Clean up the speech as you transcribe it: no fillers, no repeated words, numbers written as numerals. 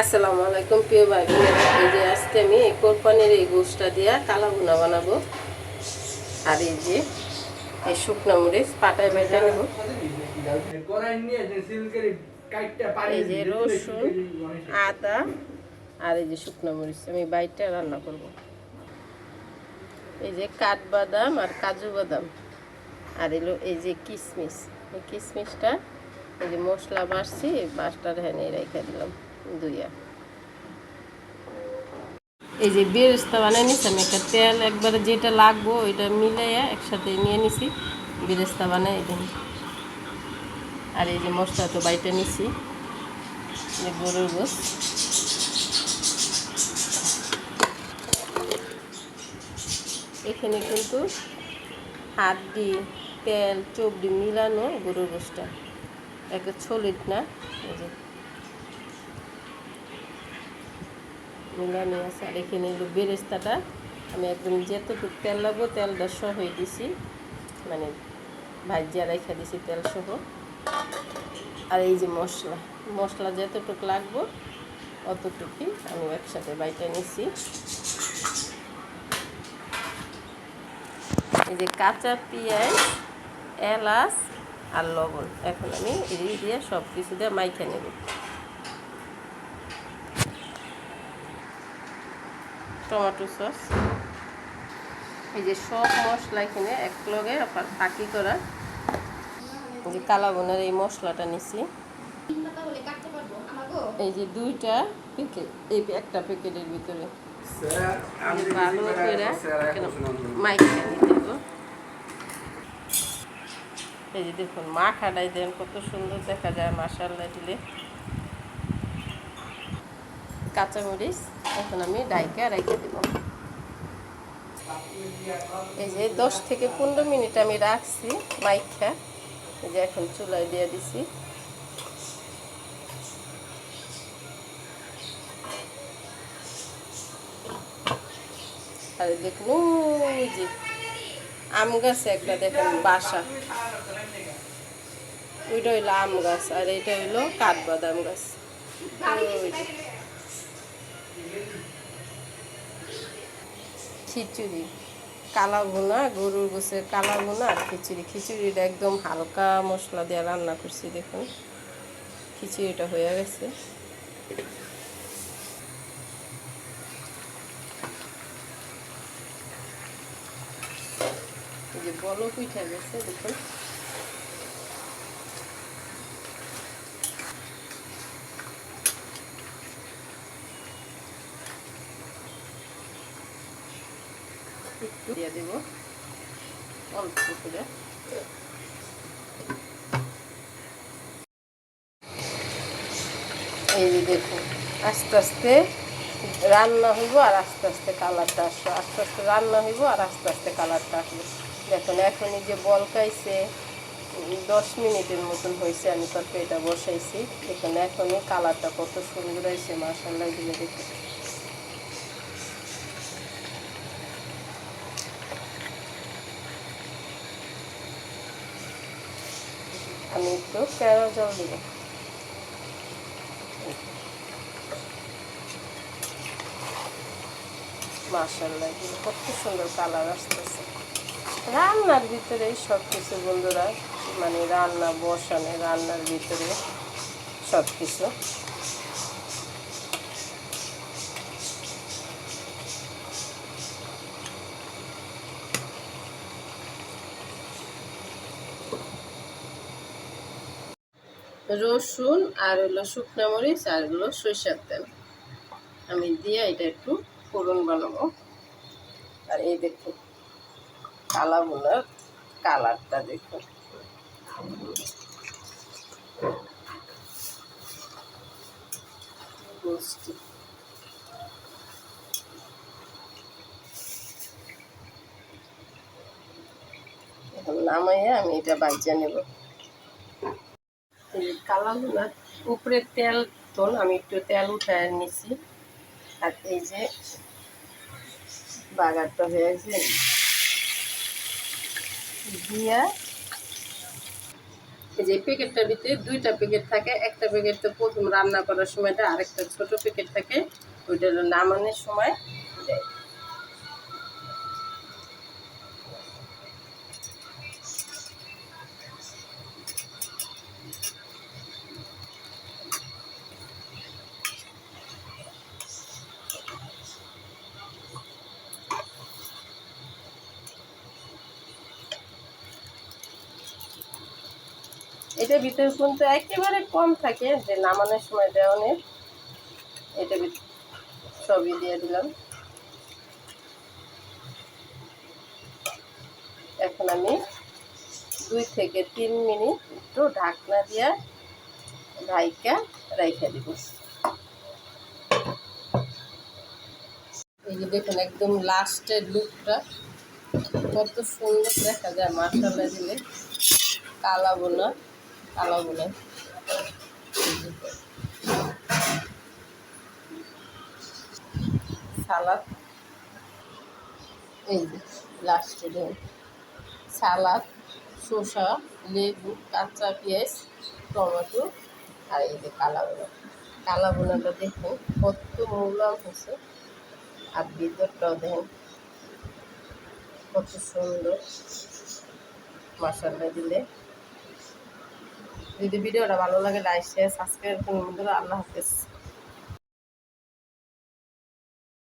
আসসালামু আলাইকুম প্রিয় ভাই বোনেরা, এই যে আজকে আমি এই কোরবানির এই গোশটা দিয়া কালা ভুনা বানাবো। আর এই যে এই শুকনো মরিচ পাটায় বেটে নেব, এই যে রসুন, আদা আর এই যে শুকনো মরিচ আমি বাইটে রান্না করব। এই যে কাঠবাদাম আর কাজু বাদাম আর এলো এই যে কিশমিশ, এই কিশমিশটা এই যে মশলা বাড়ছি বাসটা হেনে রেখে দিলাম দুইয়া। এই যে বেরেস্তা বানিয়ে নিছি আমি, একটা তেল একবারে যেটা লাগবো ওইটা মিলাইয়া একসাথে নিয়ে নিছি, বেরেস্তা বানাই দিন। আর এই যে মশলা তো বাইটা নিছি, গরুর গোশ। এখানে কিন্তু হাড্ডি তেল চবড়ি মিলানো গরুর গোশটা, একটা ছলিট না, এই যে মিলানো আছে। আর এখানে এলো বেরেস্তাটা আমি একদম যেতটুকু তেল লাগবো তেলটা সহ দিছি, মানে ভাজিয়া রেখে দিছি তেল সহ। আর এই যে মশলা যতটুকু লাগবো অতটুকুই আমি একসাথে বাইটা নিছি। এই যে কাঁচা পেঁয়াজ, এলাচ আর লবণ এখন আমি এই দিয়ে সব কিছু দিয়ে মাইখে নেব। টমেটো সস, এই যে সব মশলা এখানে এক লগে ফাঁকি করা। এই যে কালা বোনার এই মশলাটা নিছি, এই যে দুইটা প্যাকেট, এই একটা প্যাকেটের ভিতরে ভালো করে মাইখে নিতে হবে। এই যে দেখুন মাখাটাই দেন কত সুন্দর দেখা যায় মাশাআল্লাহ দিলে। কাঁচামরিচ এখন আমি ডাইকা রেখে দেব। এই যে 10 থেকে 15 মিনিট আমি রাখছি মাইখা, এই যে এখন চুলায় দিয়ে দিছি। আর দেখুন ওই যে আম গাছে একটা দেখেন বাসা, ওইটা হইলো আম গাছ আর এইটা হইলো কাঠবাদাম গাছ। খিচুড়ি কালা ভুনা, গরুর গোশের কালা ভুনা আর খিচুড়িটা একদম হালকা মশলা দিয়ে রান্না করছি। দেখুন খিচুড়িটা হয়ে গেছে। এই যে বলক উঠে গেছে দেখুন। একটু দিয়ে দেব অল্প করে। এই যে দেখুন আস্তে আস্তে রান্না হইব আর আস্তে আস্তে কালারটা আসবে, আস্তে আস্তে রান্না হইব আর আস্তে আস্তে কালারটা আসবে। দেখুন এখন এই যে বলকাইছে 10 মিনিটের মতন হয়েছে আমি তরকারিটা বসাইছি। দেখুন এখনই কালারটা কত সুন্দর হয়েছে মাশাআল্লাহ দিলে। দেখুন আমি একটু কেওড়া জল দিব। মাশাআল্লাহ কত সুন্দর কালার আসতেছে। রান্নার ভিতরে সব কিছু বন্ধুরা, মানে রান্না বসানো রান্নার ভিতরে সব কিছু। রসুন আর হলো শুকনো মরিচ আর হলো সরিষার তেল আমি দিয়ে এটা একটু ফোড়ন বানাবো। আর এই দেখুন কালা ভুনার কালারটা দেখুন, এখন নামাইয়া আমি এটা বাইজা নেব। এই কালা ভুনার উপরে তেল তো আমি একটু তেল উঠায় নিছি। আর এই যে বাগারটা হয়েছে দিয়া এই যে প্যাকেটটার ভিতরে দুইটা প্যাকেট থাকে, একটা প্যাকেট তো প্রথম রান্না করার সময় দেয়, আরেকটা ছোট প্যাকেট থাকে ওইটা নামানোর সময় দেয়। এটার ভিতরে কিন্তু একেবারে কম থাকে যে নামানোর সময় দেওয়া নেই। এটা সবই দিয়ে দিলাম। এখন আমি 2 থেকে 3 মিনিট একটু ঢাকনা দিয়ে ঢাইকা রেখে দিব। এই যে দেখুন একদম লাস্টের লুকটা কত সুন্দর দেখা যায় মাশাআল্লাহ দিলে। কালা বোনা সালাদ, এই যে লাস্টে দেখুন সালাদ, শসা, লেবু, কাঁচা পেঁয়াজ, টমেটো আর এই যে কালা বোনাটা দেখুন কত মূল্যাম হয়েছে। আর ভিতরটাও দেখুন কত সুন্দর মাশাআল্লাহ দিলে। যদি ভিডিওটা ভালো লাগে লাইক শেয়ার সাবস্ক্রাইব করুন বন্ধুরা। আল্লাহ হাফেজ।